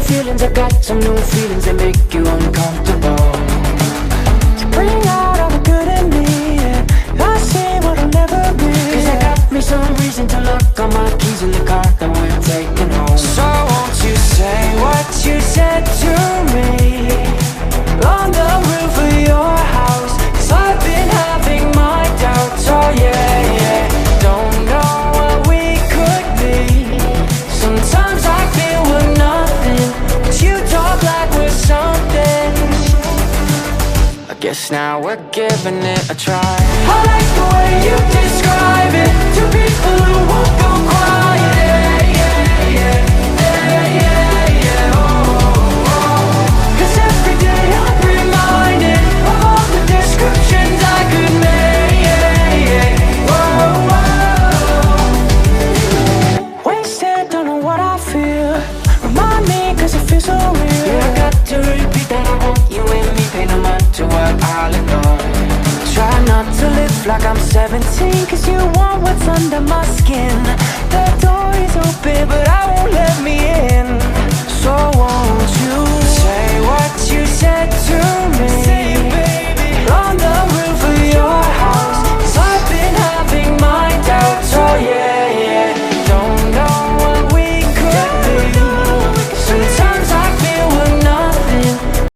feelings, I got some new feelings that make you uncomfortable. You bring out all the good in me, yeah. I see what I'll never be. Cause I got me some reason to look on my keys in the car that we're taking home. So won't you say what you said to me on the roof of your house? Cause I've been having my doubts, oh yeah, yeah. Don't know what we could be. Sometimes I feel we're nothing, but you talk like we're something. I guess now we're giving it a try. I like the way you describe it. Two people who won't go quiet. Yeah, yeah, yeah, yeah, yeah, oh, oh. Cause every day I'm reminded of all the descriptions I could make. Yeah, yeah, oh, oh. Wasted, don't know what I feel. Remind me cause it feels so real. Yeah, I got to repeat that I want you and me. Pay no mind to what I'll ignore. Try not to live like I'm 17, cause you want what's under my skin. The door is open but I won't let me in. So won't you say what you said to me